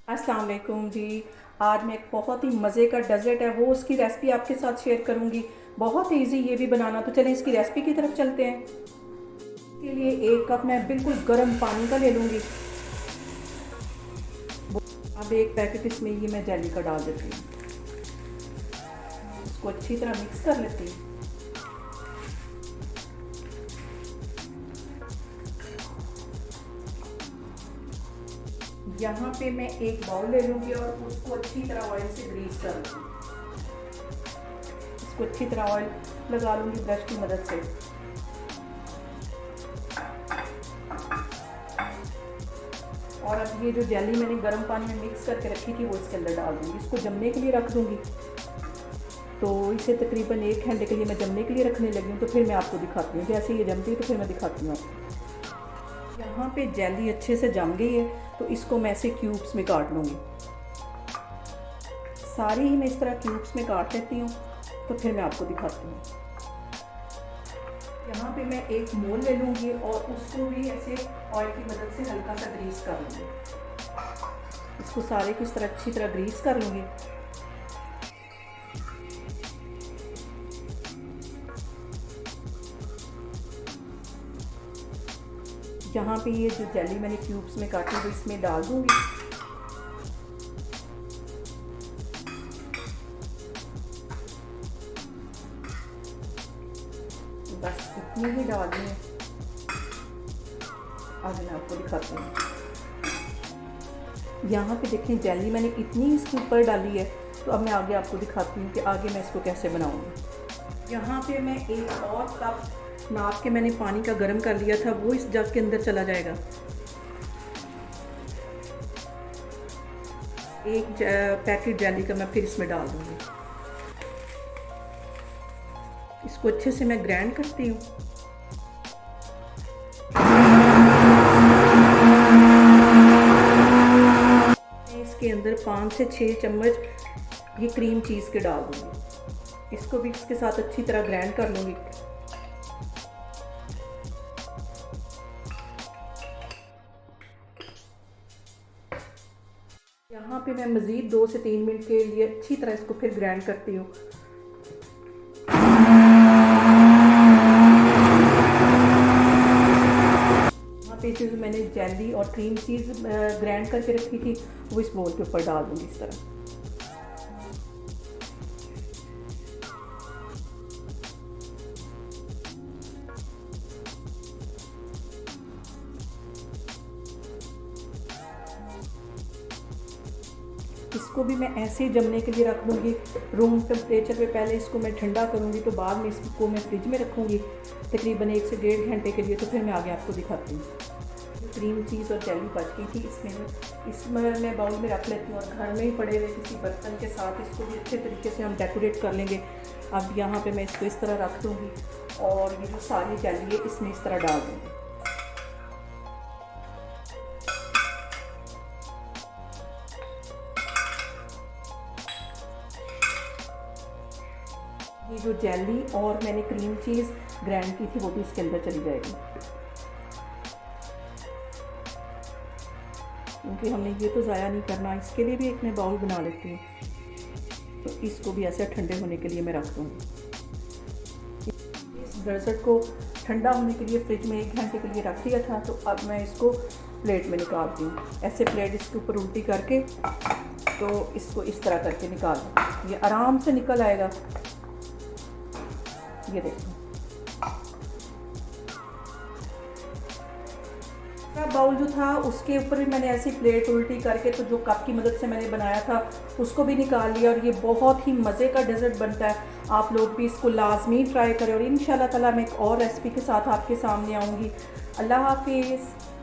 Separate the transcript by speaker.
Speaker 1: अस्सलाम वालेकुम जी। आज मैं एक बहुत ही मज़े का डेज़र्ट है वो उसकी रेसिपी आपके साथ शेयर करूंगी। बहुत इजी ये भी बनाना। तो चलें इसकी रेसिपी की तरफ चलते हैं। इसके लिए 1 कप मैं बिल्कुल गर्म पानी का ले लूँगी। अब 1 पैकेट इसमें ये मैं जेली का डाल देती हूँ। इसको अच्छी तरह मिक्स कर लेती हूँ। यहाँ पे मैं एक बाउल ले लूँगी और उसको अच्छी तरह ऑयल से ग्रीस कर लूँगी। इसको अच्छी तरह ऑयल लगा लूँगी ब्रश की मदद से। और अब ये जो जेली मैंने गर्म पानी में मिक्स करके रखी थी वो इसके अंदर डाल दूँगी। इसको जमने के लिए रख दूँगी। तो इसे तकरीबन 1 घंटे के लिए मैं जमने के लिए रखने लगी हूँ। तो फिर मैं आपको दिखाती हूँ जैसे ये जमती है तो फिर मैं दिखाती हूँ आपको। यहाँ पे जेली अच्छे से जम गई है तो इसको मैं ऐसे क्यूब्स में काट लूँगी। सारी ही मैं इस तरह क्यूब्स में काट लेती हूँ तो फिर मैं आपको दिखाती हूँ। यहाँ पे मैं एक मोल ले लूँगी और उसको भी ऐसे ऑयल की मदद से हल्का सा ग्रीस कर लूँगी। इसको सारे को इस तरह अच्छी तरह ग्रीस कर लूँगी। यहाँ पे ये जो जेली मैंने क्यूब्स में काटी वो इसमें डाल दूँगी। बस इतनी ही डालनी है। आज मैं आपको दिखाती हूँ। यहाँ पे देखें जेली मैंने इतनी इसके ऊपर डाली है। तो अब मैं आगे आपको दिखाती हूँ कि आगे मैं इसको कैसे बनाऊँगी। यहाँ पे मैं एक और कप नाप के मैंने पानी का गर्म कर लिया था वो इस जग के अंदर चला जाएगा। एक पैकेट जेली का मैं फिर इसमें डाल दूँगी। इसको अच्छे से मैं ग्राइंड करती हूँ। इसके अंदर 5 से 6 चम्मच ये क्रीम चीज़ के डाल दूँगी। इसको भी इसके साथ अच्छी तरह ग्राइंड कर लूँगी। यहाँ पे मैं मज़ीद 2 से 3 मिनट के लिए अच्छी तरह इसको फिर ग्राइंड करती हूँ। यहाँ पे जो मैंने जेली और क्रीम चीज़ ग्राइंड करके रखी थी वो इस बोल के ऊपर डाल दूँगी इस तरह। इसको भी मैं ऐसे ही जमने के लिए रख दूँगी। रूम टेम्परेचर पे पहले इसको मैं ठंडा करूँगी तो बाद में इसको मैं फ्रिज में रखूँगी तकरीबन 1 से 1.5 घंटे के लिए। तो फिर मैं आगे आपको दिखाती हूँ। क्रीम चीज़ और जेली बच गई थी इसमें मैं बाउल में रख लेती हूँ और घर में ही पड़े हुए किसी बर्तन के साथ इसको भी अच्छे तरीके से हम डेकोरेट कर लेंगे। अब यहाँ पे मैं इसको इस तरह रख दूँगी और ये जो सारी जेली है इसमें इस तरह डाल दूँगी। ये जो जेली और मैंने क्रीम चीज़ ग्राइंड की थी वो भी इसके अंदर चली जाएगी क्योंकि हमने ये तो ज़ाया नहीं करना। इसके लिए भी एक मैं बाउल बना लेती हूँ। तो इसको भी ऐसे ठंडे होने के लिए मैं रख दूँगी। इस डेजर्ट को ठंडा होने के लिए फ्रिज में 1 घंटे के लिए रख दिया था। तो अब मैं इसको प्लेट में निकालती हूँ। ऐसे प्लेट इसके ऊपर उल्टी करके तो इसको इस तरह करके निकाल दूँ। ये आराम से निकल आएगा। ये देखो बाउल जो था उसके ऊपर भी मैंने ऐसी प्लेट उल्टी करके तो जो कप की मदद से मैंने बनाया था उसको भी निकाल लिया। और ये बहुत ही मज़े का डेजर्ट बनता है। आप लोग भी इसको लाजमी ट्राई करें और इंशाल्लाह ताला मैं एक और रेसिपी के साथ आपके सामने आऊँगी। अल्लाह हाफिज़।